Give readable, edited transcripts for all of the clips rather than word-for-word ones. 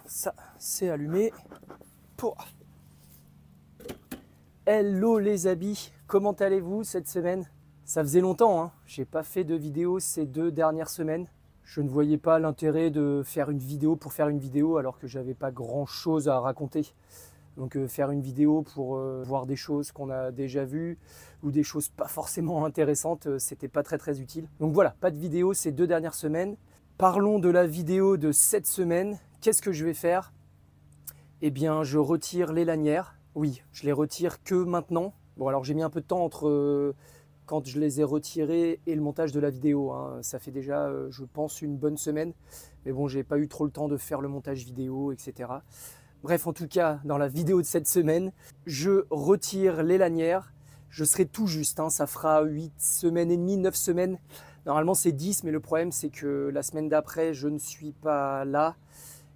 ça c'est allumé. Hello les habits, comment allez-vous cette semaine? Ça faisait longtemps, hein. J'ai pas fait de vidéo ces 2 dernières semaines. Je ne voyais pas l'intérêt de faire une vidéo pour faire une vidéo alors que j'avais pas grand chose à raconter. Donc faire une vidéo pour voir des choses qu'on a déjà vues ou des choses pas forcément intéressantes, c'était pas très utile. Donc voilà, pas de vidéo ces 2 dernières semaines. Parlons de la vidéo de cette semaine. Qu'est-ce que je vais faire? Eh bien, je retire les lanières. Oui, je les retire que maintenant. Bon, alors j'ai mis un peu de temps entre quand je les ai retirées et le montage de la vidéo, hein. Ça fait déjà, je pense, une bonne semaine. Mais bon, j'ai pas eu trop le temps de faire le montage vidéo, etc. Bref, en tout cas, dans la vidéo de cette semaine, je retire les lanières. Je serai tout juste, hein. Ça fera 8 semaines et demie, 9 semaines. Normalement, c'est 10, mais le problème, c'est que la semaine d'après, je ne suis pas là.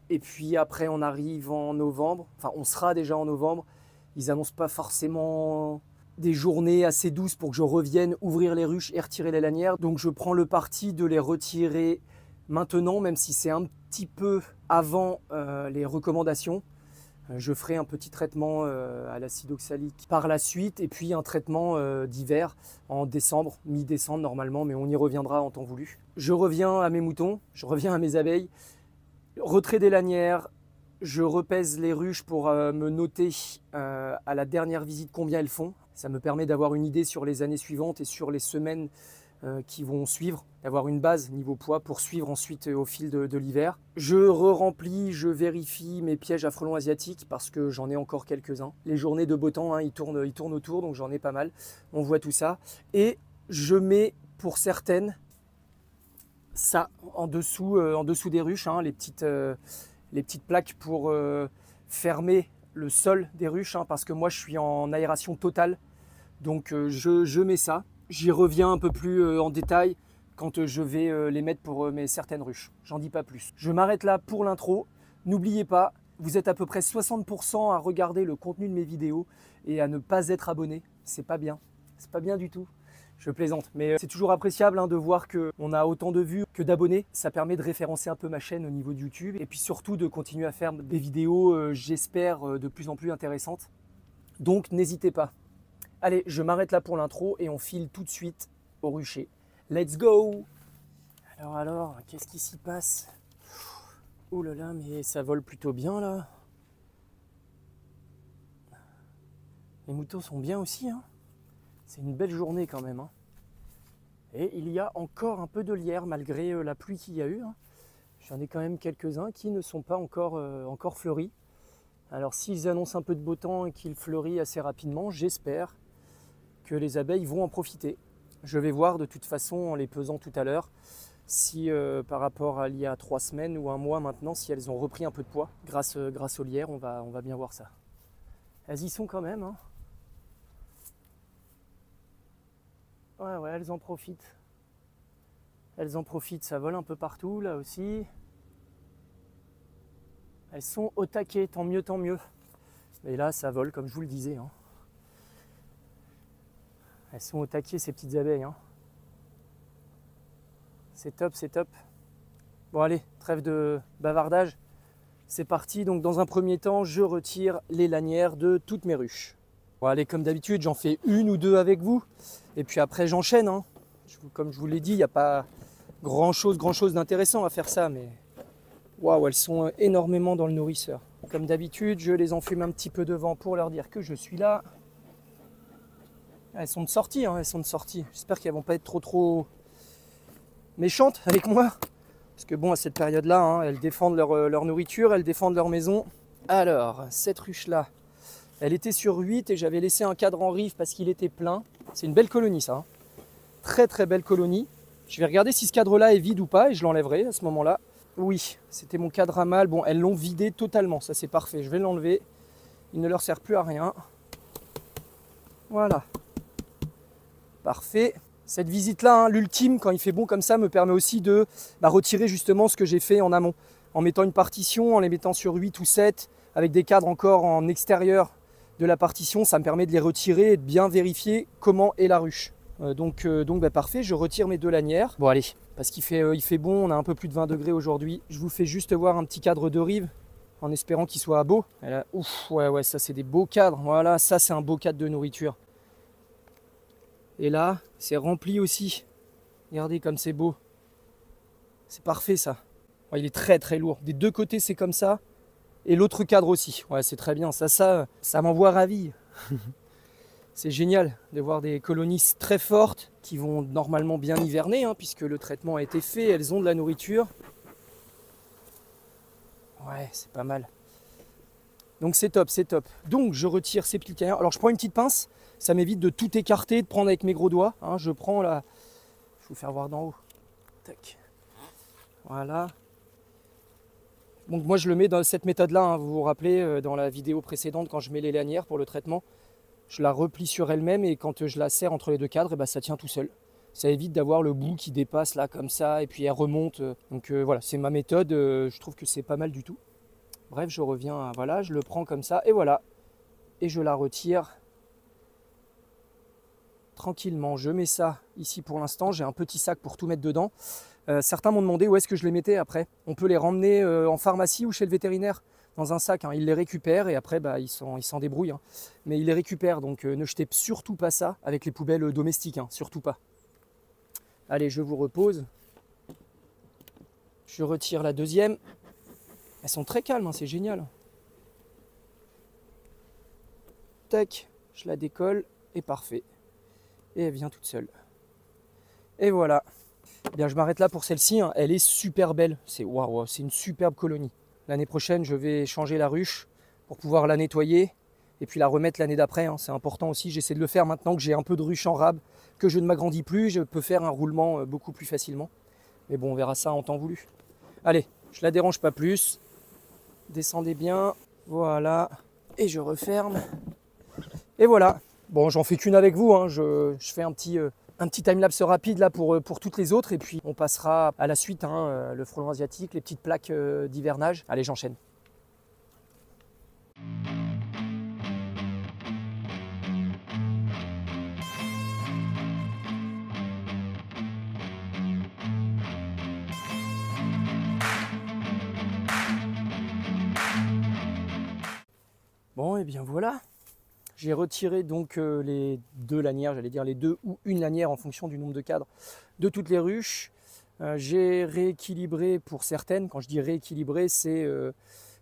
Et puis après, on arrive en novembre. Enfin, on sera déjà en novembre. Ils n'annoncent pas forcément des journées assez douces pour que je revienne ouvrir les ruches et retirer les lanières. Donc, je prends le parti de les retirer maintenant, même si c'est un petit peu avant les recommandations. Je ferai un petit traitement à l'acide oxalique par la suite et puis un traitement d'hiver en décembre, mi-décembre normalement, mais on y reviendra en temps voulu. Je reviens à mes moutons, je reviens à mes abeilles. Retrait des lanières, je repèse les ruches pour me noter à la dernière visite combien elles font. Ça me permet d'avoir une idée sur les années suivantes et sur les semaines qui vont suivre, d'avoir une base niveau poids pour suivre ensuite au fil de l'hiver. Je re-remplis, je vérifie mes pièges à frelons asiatiques parce que j'en ai encore quelques-uns. Les journées de beau temps, hein, ils tournent autour, donc j'en ai pas mal. On voit tout ça. Et je mets pour certaines ça en dessous des ruches, hein, les petites plaques pour fermer le sol des ruches, hein, parce que moi je suis en aération totale. Donc je mets ça. J'y reviens un peu plus en détail quand je vais les mettre pour mes certaines ruches. J'en dis pas plus. Je m'arrête là pour l'intro. N'oubliez pas, vous êtes à peu près 60% à regarder le contenu de mes vidéos et à ne pas être abonné. C'est pas bien. C'est pas bien du tout. Je plaisante, mais c'est toujours appréciable, hein, de voir qu'on a autant de vues que d'abonnés. Ça permet de référencer un peu ma chaîne au niveau de YouTube et puis surtout de continuer à faire des vidéos, j'espère, de plus en plus intéressantes. Donc n'hésitez pas. Allez, je m'arrête là pour l'intro et on file tout de suite au rucher. Let's go! Alors, qu'est-ce qui s'y passe? Oh là là, mais ça vole plutôt bien là. Les moutons sont bien aussi, hein. C'est une belle journée quand même, hein. Et il y a encore un peu de lierre malgré la pluie qu'il y a eu, hein. J'en ai quand même quelques-uns qui ne sont pas encore fleuris. Alors s'ils annoncent un peu de beau temps et qu'ils fleurissent assez rapidement, j'espère que les abeilles vont en profiter. Je vais voir de toute façon en les pesant tout à l'heure si par rapport à il y a 3 semaines ou un mois maintenant, si elles ont repris un peu de poids grâce au lierre, on va bien voir ça. Elles y sont quand même, hein. Ouais, elles en profitent. Elles en profitent, ça vole un peu partout là aussi. Elles sont au taquet, tant mieux. Mais là, ça vole comme je vous le disais, hein. Elles sont au taquet, ces petites abeilles, hein. C'est top. Bon allez, trêve de bavardage. C'est parti, donc dans un premier temps, je retire les lanières de toutes mes ruches. Bon allez, comme d'habitude, j'en fais 1 ou 2 avec vous. Et puis après, j'enchaîne, hein. Comme je vous l'ai dit, il n'y a pas grand chose d'intéressant à faire ça, mais waouh, elles sont énormément dans le nourrisseur. Comme d'habitude, je les enfume un petit peu devant pour leur dire que je suis là. Elles sont de sortie, hein, J'espère qu'elles vont pas être trop méchantes avec moi. Parce que bon, à cette période-là, hein, elles défendent leur nourriture, elles défendent leur maison. Alors, cette ruche-là, elle était sur 8 et j'avais laissé un cadre en rive parce qu'il était plein. C'est une belle colonie, ça, hein. Très belle colonie. Je vais regarder si ce cadre-là est vide ou pas et je l'enlèverai à ce moment-là. Oui, c'était mon cadre à mâle. Bon, elles l'ont vidé totalement, ça c'est parfait. Je vais l'enlever. Il ne leur sert plus à rien. Voilà. Parfait. Cette visite-là, hein, l'ultime, quand il fait bon comme ça, me permet aussi de retirer justement ce que j'ai fait en amont. En mettant une partition, en les mettant sur 8 ou 7, avec des cadres encore en extérieur de la partition, ça me permet de les retirer et de bien vérifier comment est la ruche. Donc parfait, je retire mes 2 lanières. Bon allez, parce qu'il fait bon, on a un peu plus de 20 degrés aujourd'hui. Je vous fais juste voir un petit cadre de rive. en espérant qu'il soit beau. Et là, ouf, ouais, ça c'est des beaux cadres. Voilà, ça c'est un beau cadre de nourriture. Et là, c'est rempli aussi. Regardez comme c'est beau. C'est parfait ça. Ouais, il est très très lourd. Des deux côtés c'est comme ça. Et l'autre cadre aussi. Ouais, c'est très bien. Ça m'envoie ravi. C'est génial de voir des colonies très fortes qui vont normalement bien hiverner, hein, puisque le traitement a été fait, elles ont de la nourriture. Ouais, c'est pas mal. Donc c'est top, c'est top. Donc je retire ces petits canards. Alors je prends une petite pince, ça m'évite de tout écarter, de prendre avec mes gros doigts. Hein, je prends la... Je vais vous faire voir d'en haut. Tac. Voilà. Donc moi je le mets dans cette méthode-là, hein, vous vous rappelez, dans la vidéo précédente, quand je mets les lanières pour le traitement, je la replie sur elle-même et quand je la serre entre les deux cadres, et ben, ça tient tout seul. Ça évite d'avoir le bout qui dépasse là comme ça et puis elle remonte. Donc voilà, c'est ma méthode, je trouve que c'est pas mal du tout. Bref, je reviens, voilà, je le prends comme ça et voilà. Et je la retire tranquillement. Je mets ça ici pour l'instant, j'ai un petit sac pour tout mettre dedans. Certains m'ont demandé où est-ce que je les mettais après. On peut les remmener en pharmacie ou chez le vétérinaire dans un sac. Hein. Ils les récupèrent et après bah, ils s'en débrouillent. Hein. Mais ils les récupèrent, donc ne jetez surtout pas ça avec les poubelles domestiques, hein. Surtout pas. Allez, je vous repose. Je retire la deuxième. Elles sont très calmes, hein, c'est génial. Tac, je la décolle et parfait. Et elle vient toute seule. Et voilà. Eh bien, je m'arrête là pour celle-ci, hein. Elle est super belle. C'est waouh, c'est une superbe colonie. L'année prochaine, je vais changer la ruche pour pouvoir la nettoyer et puis la remettre l'année d'après. Hein. C'est important aussi. J'essaie de le faire maintenant que j'ai un peu de ruche en rab, que je ne m'agrandis plus. Je peux faire un roulement beaucoup plus facilement. Mais bon, on verra ça en temps voulu. Allez, je la dérange pas plus. Descendez bien. Voilà. Et je referme. Et voilà. Bon, j'en fais qu'une avec vous. Hein. Je fais un petit timelapse rapide là pour toutes les autres. Et puis on passera à la suite. Hein, le frelon asiatique, les petites plaques d'hivernage. Allez, j'enchaîne. Bon, et bien voilà. J'ai retiré donc les deux lanières, j'allais dire les deux ou une lanière en fonction du nombre de cadres de toutes les ruches. J'ai rééquilibré pour certaines. Quand je dis rééquilibré, c'est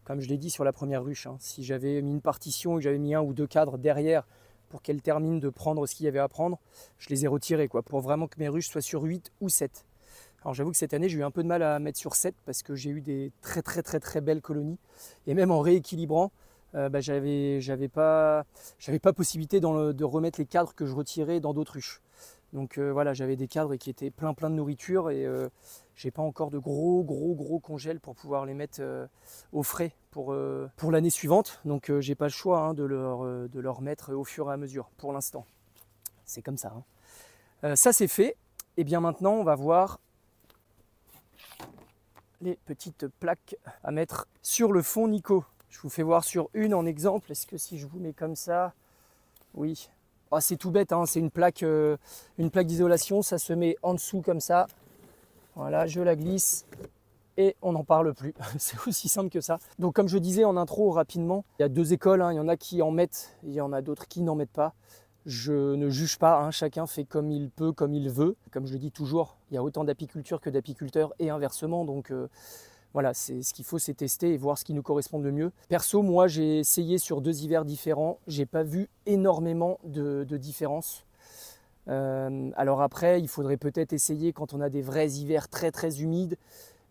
comme je l'ai dit sur la première ruche. Hein. Si j'avais mis une partition et que j'avais mis un ou deux cadres derrière pour qu'elles terminent de prendre ce qu'il y avait à prendre, je les ai retirés quoi, pour vraiment que mes ruches soient sur 8 ou 7. Alors j'avoue que cette année, j'ai eu un peu de mal à mettre sur 7 parce que j'ai eu des très belles colonies. Et même en rééquilibrant, j'avais pas possibilité de remettre les cadres que je retirais dans d'autres ruches. Donc voilà, j'avais des cadres qui étaient plein de nourriture et j'ai pas encore de gros congèles pour pouvoir les mettre au frais pour l'année suivante. Donc j'ai pas le choix hein, de leur mettre au fur et à mesure pour l'instant. C'est comme ça. Hein. Ça c'est fait. Et bien maintenant on va voir les petites plaques à mettre sur le fond Nico. Je vous fais voir sur une en exemple. Est-ce que si je vous mets comme ça, oui. Oh, c'est tout bête, hein, c'est une plaque d'isolation. Ça se met en dessous comme ça. Voilà, je la glisse et on n'en parle plus. C'est aussi simple que ça. Donc comme je disais en intro rapidement, il y a deux écoles. Hein. Il y en a qui en mettent, il y en a d'autres qui n'en mettent pas. Je ne juge pas, hein. Chacun fait comme il peut, comme il veut. Comme je le dis toujours, il y a autant d'apiculture que d'apiculteurs et inversement. Donc voilà, ce qu'il faut, c'est tester et voir ce qui nous correspond le mieux. Perso, moi, j'ai essayé sur 2 hivers différents. J'ai pas vu énormément de différence. Alors après, il faudrait peut-être essayer quand on a des vrais hivers très humides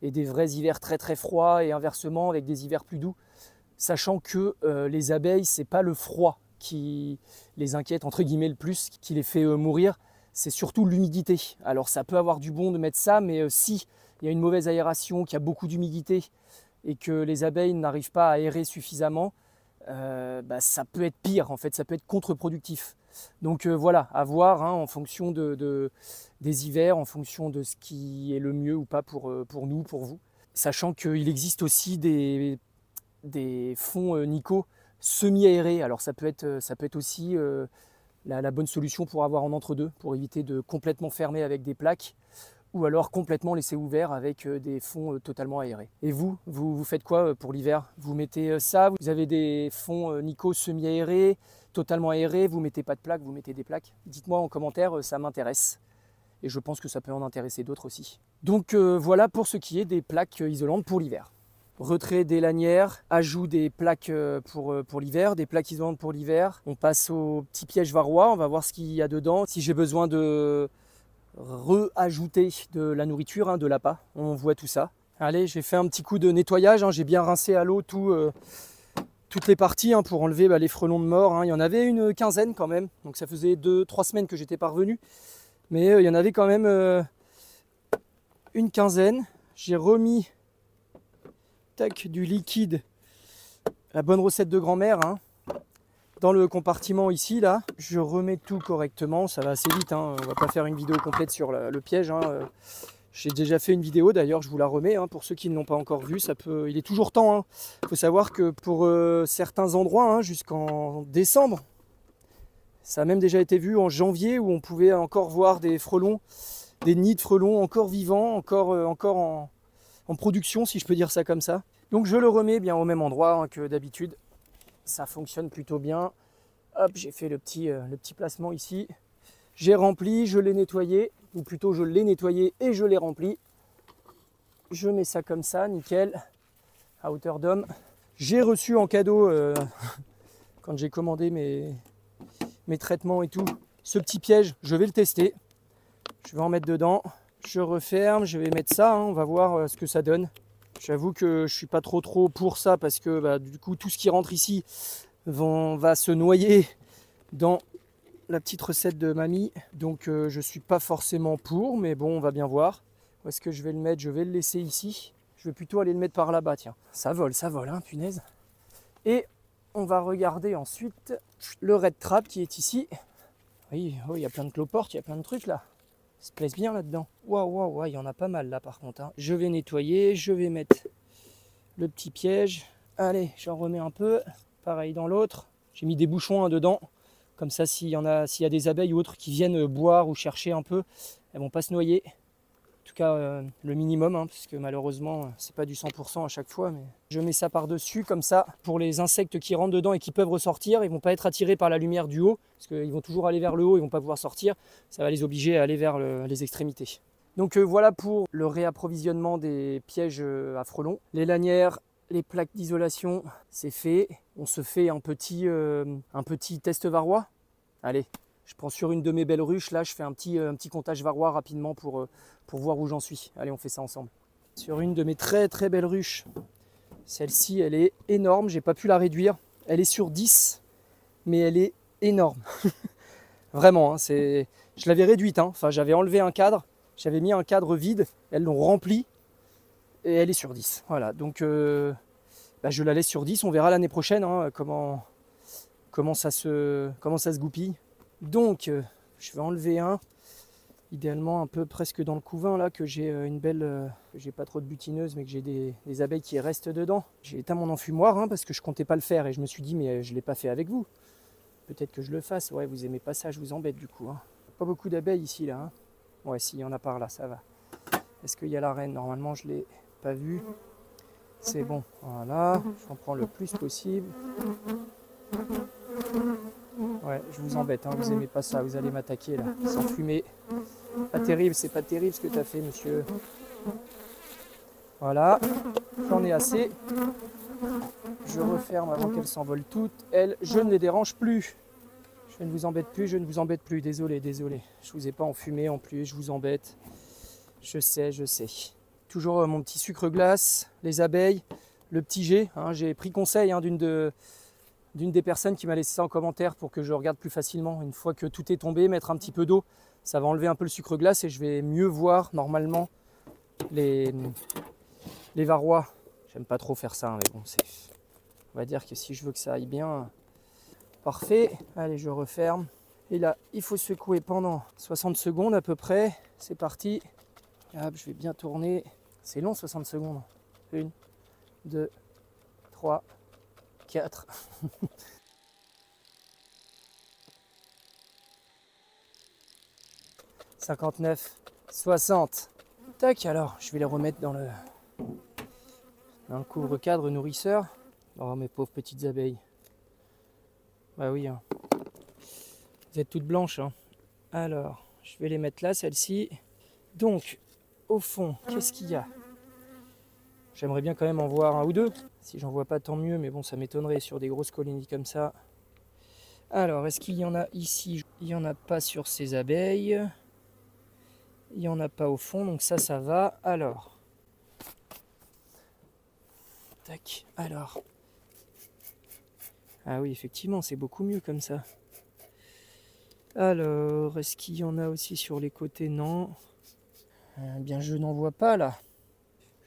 et des vrais hivers très froids et inversement avec des hivers plus doux. Sachant que les abeilles, c'est pas le froid qui les inquiète entre guillemets le plus, qui les fait mourir, c'est surtout l'humidité. Alors ça peut avoir du bon de mettre ça, mais si il y a une mauvaise aération, qu'il y a beaucoup d'humidité et que les abeilles n'arrivent pas à aérer suffisamment, ça peut être pire en fait, ça peut être contre-productif. Donc voilà, à voir hein, en fonction des hivers, en fonction de ce qui est le mieux ou pas pour nous, pour vous. Sachant qu'il existe aussi des fonds Nico semi-aérés. Alors ça peut être aussi la bonne solution pour avoir en entre-deux, pour éviter de complètement fermer avec des plaques ou alors complètement laisser ouvert avec des fonds totalement aérés. Et vous faites quoi pour l'hiver? Vous mettez ça, vous avez des fonds Nikko semi-aérés, totalement aérés, vous mettez pas de plaques, vous mettez des plaques? Dites-moi en commentaire, ça m'intéresse. Et je pense que ça peut en intéresser d'autres aussi. Donc voilà pour ce qui est des plaques isolantes pour l'hiver. Retrait des lanières, ajout des plaques pour l'hiver, des plaques isolantes pour l'hiver. On passe au petit piège varrois, on va voir ce qu'il y a dedans. Si j'ai besoin de ajouter de la nourriture, hein, de l'appât, on voit tout ça. Allez, j'ai fait un petit coup de nettoyage, hein, j'ai bien rincé à l'eau toutes les parties hein, pour enlever les frelons de mort. Hein. Il y en avait une quinzaine quand même, donc ça faisait 2-3 semaines que j'étais pas revenu. Mais il y en avait quand même une quinzaine. J'ai remis du liquide, la bonne recette de grand-mère, hein, dans le compartiment ici, là. Je remets tout correctement, ça va assez vite, hein. On va pas faire une vidéo complète sur le piège. Hein. J'ai déjà fait une vidéo, d'ailleurs, je vous la remets, hein, pour ceux qui ne l'ont pas encore vue. Il est toujours temps. Il faut savoir que pour certains endroits, hein, jusqu'en décembre, ça a même déjà été vu en janvier, où on pouvait encore voir des frelons, des nids de frelons encore vivants, encore en production, si je peux dire ça comme ça. Donc je le remets bien au même endroit hein, que d'habitude. Ça fonctionne plutôt bien. Hop, j'ai fait le petit placement ici. J'ai rempli, je l'ai nettoyé, ou plutôt je l'ai nettoyé et je l'ai rempli. Je mets ça comme ça, nickel, à hauteur d'homme. J'ai reçu en cadeau, quand j'ai commandé mes traitements et tout, ce petit piège, je vais le tester. Je vais en mettre dedans. Je referme, je vais mettre ça, hein, on va voir ce que ça donne. J'avoue que je suis pas trop pour ça parce que du coup tout ce qui rentre ici va se noyer dans la petite recette de mamie. Donc je suis pas forcément pour, mais bon on va bien voir. Où est-ce que je vais le mettre? Je vais le laisser ici. Je vais plutôt aller le mettre par là-bas, tiens. Ça vole, hein, punaise. Et on va regarder ensuite le red trap qui est ici. Oui, oh, il y a plein de cloportes, il y a plein de trucs là. Ça se plaise bien là-dedans. Waouh, il y en a pas mal là par contre. Hein. Je vais nettoyer, je vais mettre le petit piège. Allez, j'en remets un peu. Pareil dans l'autre. J'ai mis des bouchons hein, dedans. Comme ça, s'il y a des abeilles ou autres qui viennent boire ou chercher un peu, elles vont pas se noyer. En tout cas, le minimum, hein, parce que malheureusement, c'est pas du 100% à chaque fois. Mais je mets ça par-dessus, comme ça, pour les insectes qui rentrent dedans et qui peuvent ressortir, ils vont pas être attirés par la lumière du haut, parce qu'ils vont toujours aller vers le haut, ils vont pas pouvoir sortir. Ça va les obliger à aller vers les extrémités. Donc voilà pour le réapprovisionnement des pièges à frelons. Les lanières, les plaques d'isolation, c'est fait. On se fait un petit test varrois. Allez. Je prends sur une de mes belles ruches, là je fais un petit comptage varrois rapidement pour voir où j'en suis. Allez, on fait ça ensemble. Sur une de mes très très belles ruches, celle-ci elle est énorme, j'ai pas pu la réduire. Elle est sur 10, mais elle est énorme. Vraiment, hein, je l'avais réduite, hein. Enfin j'avais enlevé un cadre, j'avais mis un cadre vide, elles l'ont rempli et elle est sur 10. Voilà, donc je la laisse sur 10, on verra l'année prochaine hein, comment ça se goupille. Donc, je vais enlever un, idéalement un peu presque dans le couvain là, que j'ai une belle, que j'ai pas trop de butineuses, mais que j'ai des abeilles qui restent dedans. J'ai éteint mon enfumoir hein, parce que je comptais pas le faire et je me suis dit mais je l'ai pas fait avec vous. Peut-être que je le fasse. Ouais, vous aimez pas ça, je vous embête du coup. Hein. Pas beaucoup d'abeilles ici là. Hein. Ouais, si, il y en a par là, ça va. Est-ce qu'il y a la reine? Normalement, je l'ai pas vue. C'est bon. Voilà, j'en prends le plus possible. Ouais, je vous embête, hein, vous aimez pas ça, vous allez m'attaquer là, sans fumer. Pas terrible, c'est pas terrible ce que tu as fait, monsieur. Voilà, j'en ai assez. Je referme avant qu'elles s'envolent toutes. Elles, je ne les dérange plus. Je ne vous embête plus, je ne vous embête plus. Désolé. Je vous ai pas enfumé en plus, je vous embête. Je sais. Toujours mon petit sucre glace, les abeilles, le petit jet. Hein, j'ai pris conseil hein, d'une des personnes qui m'a laissé ça en commentaire pour que je regarde plus facilement. Une fois que tout est tombé, mettre un petit peu d'eau, ça va enlever un peu le sucre glace et je vais mieux voir normalement les varrois. J'aime pas trop faire ça, mais bon, on va dire que si je veux que ça aille bien, parfait. Allez, je referme. Et là, il faut secouer pendant 60 secondes à peu près. C'est parti. Hop, je vais bien tourner. C'est long, 60 secondes. 1, 2, 3, 4. 59, 60. Tac, alors je vais les remettre dans le couvre-cadre nourrisseur. Oh mes pauvres petites abeilles. Bah oui, hein. Vous êtes toutes blanches, hein. Alors, je vais les mettre là, celles-ci. Donc, au fond, qu'est-ce qu'il y a? J'aimerais bien quand même en voir un ou deux. Si j'en vois pas, tant mieux, mais bon, ça m'étonnerait sur des grosses colonies comme ça. Alors, est-ce qu'il y en a ici? Il n'y en a pas sur ces abeilles. Il n'y en a pas au fond, donc ça va. Alors. Tac, alors. Ah oui, effectivement, c'est beaucoup mieux comme ça. Alors, est-ce qu'il y en a aussi sur les côtés? Non. Eh bien, je n'en vois pas là.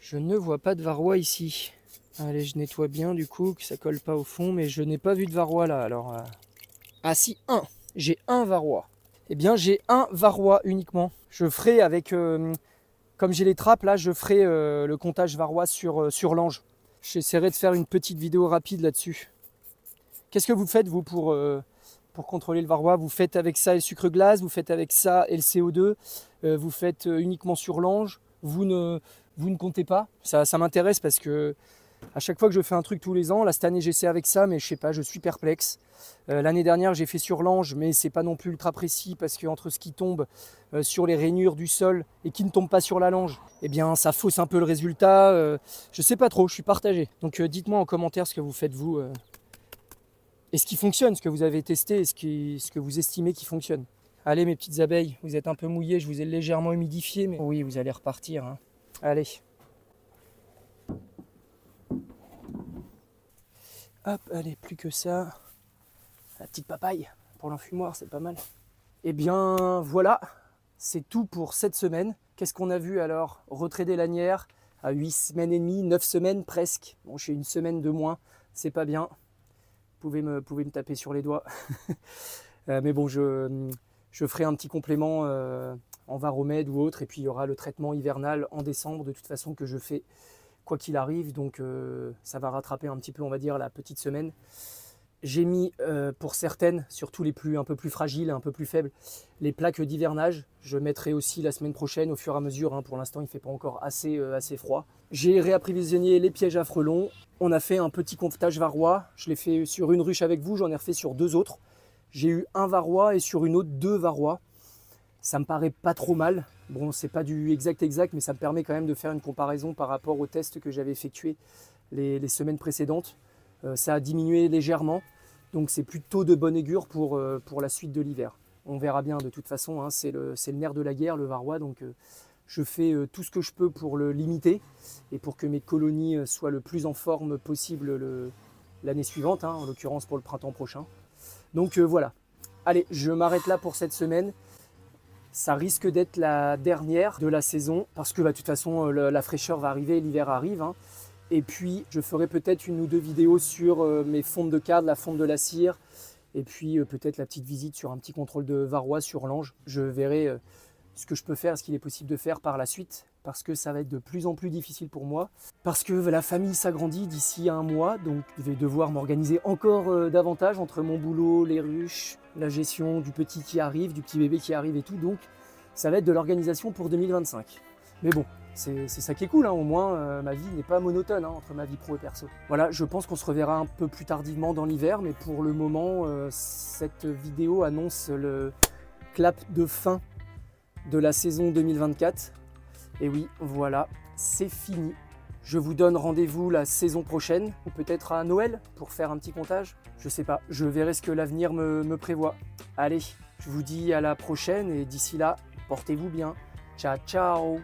Je ne vois pas de varroa ici. Allez, je nettoie bien du coup, que ça colle pas au fond, mais je n'ai pas vu de varroa là. Alors, ah si, un. J'ai un varroa. Eh bien, j'ai un varroa uniquement. Je ferai avec, comme j'ai les trappes là, je ferai le comptage varroa sur l'ange. J'essaierai de faire une petite vidéo rapide là-dessus. Qu'est-ce que vous faites vous pour contrôler le varroa? Vous faites avec ça et le sucre glace, vous faites avec ça et le CO2, vous faites uniquement sur l'ange, vous ne comptez pas. Ça m'intéresse parce que à chaque fois que je fais un truc tous les ans, là cette année j'essaie avec ça, mais je sais pas, je suis perplexe. L'année dernière j'ai fait sur l'ange, mais c'est pas non plus ultra précis parce que entre ce qui tombe sur les rainures du sol et qui ne tombe pas sur la lange, eh bien ça fausse un peu le résultat. Je sais pas trop, je suis partagé. Donc dites-moi en commentaire ce que vous faites vous. Et ce qui fonctionne, ce que vous avez testé, et ce que vous estimez qui fonctionne. Allez mes petites abeilles, vous êtes un peu mouillées, je vous ai légèrement humidifié, mais oui, vous allez repartir, hein. Allez. Hop, allez, plus que ça. La petite papaye, pour l'enfumoir, c'est pas mal. Eh bien, voilà, c'est tout pour cette semaine. Qu'est-ce qu'on a vu alors? Retrait des lanières à 8 semaines et demie, 9 semaines presque. Bon, j'ai une semaine de moins, c'est pas bien. Vous pouvez me taper sur les doigts. Mais bon, je ferai un petit complément en varomède ou autre. Et puis, il y aura le traitement hivernal en décembre, de toute façon, que je fais quoi qu'il arrive. Donc, ça va rattraper un petit peu, on va dire, la petite semaine. J'ai mis, pour certaines, surtout les un peu plus fragiles, un peu plus faibles, les plaques d'hivernage. Je mettrai aussi la semaine prochaine, au fur et à mesure. Hein, pour l'instant, il ne fait pas encore assez froid. J'ai réapprovisionné les pièges à frelons. On a fait un petit comptage varroa. Je l'ai fait sur une ruche avec vous, j'en ai refait sur 2 autres. J'ai eu un varroa et sur une autre 2 varrois. Ça me paraît pas trop mal. Bon, c'est pas du exact, mais ça me permet quand même de faire une comparaison par rapport aux tests que j'avais effectués les semaines précédentes. Ça a diminué légèrement, donc c'est plutôt de bonne augure pour la suite de l'hiver. On verra bien de toute façon, hein, c'est le nerf de la guerre, le varroa, donc je fais tout ce que je peux pour le limiter et pour que mes colonies soient le plus en forme possible l'année suivante, hein, en l'occurrence pour le printemps prochain. Donc voilà, allez, je m'arrête là pour cette semaine. Ça risque d'être la dernière de la saison parce que de toute façon la fraîcheur va arriver, l'hiver arrive, hein. Et puis je ferai peut-être 1 ou 2 vidéos sur mes fontes de cadre, la fonte de la cire, et puis peut-être la petite visite sur un petit contrôle de varroa sur l'ange. Je verrai ce que je peux faire, ce qu'il est possible de faire par la suite, parce que ça va être de plus en plus difficile pour moi, parce que la famille s'agrandit d'ici 1 mois, donc je vais devoir m'organiser encore davantage entre mon boulot, les ruches, la gestion du petit qui arrive, du petit bébé qui arrive et tout, donc ça va être de l'organisation pour 2025. Mais bon, c'est ça qui est cool, hein. Au moins ma vie n'est pas monotone, hein, entre ma vie pro et perso. Voilà, je pense qu'on se reverra un peu plus tardivement dans l'hiver, mais pour le moment, cette vidéo annonce le clap de fin de la saison 2024. Et oui, voilà, c'est fini. Je vous donne rendez-vous la saison prochaine, ou peut-être à Noël, pour faire un petit comptage. Je sais pas, je verrai ce que l'avenir me prévoit. Allez, je vous dis à la prochaine, et d'ici là, portez-vous bien. Ciao, ciao!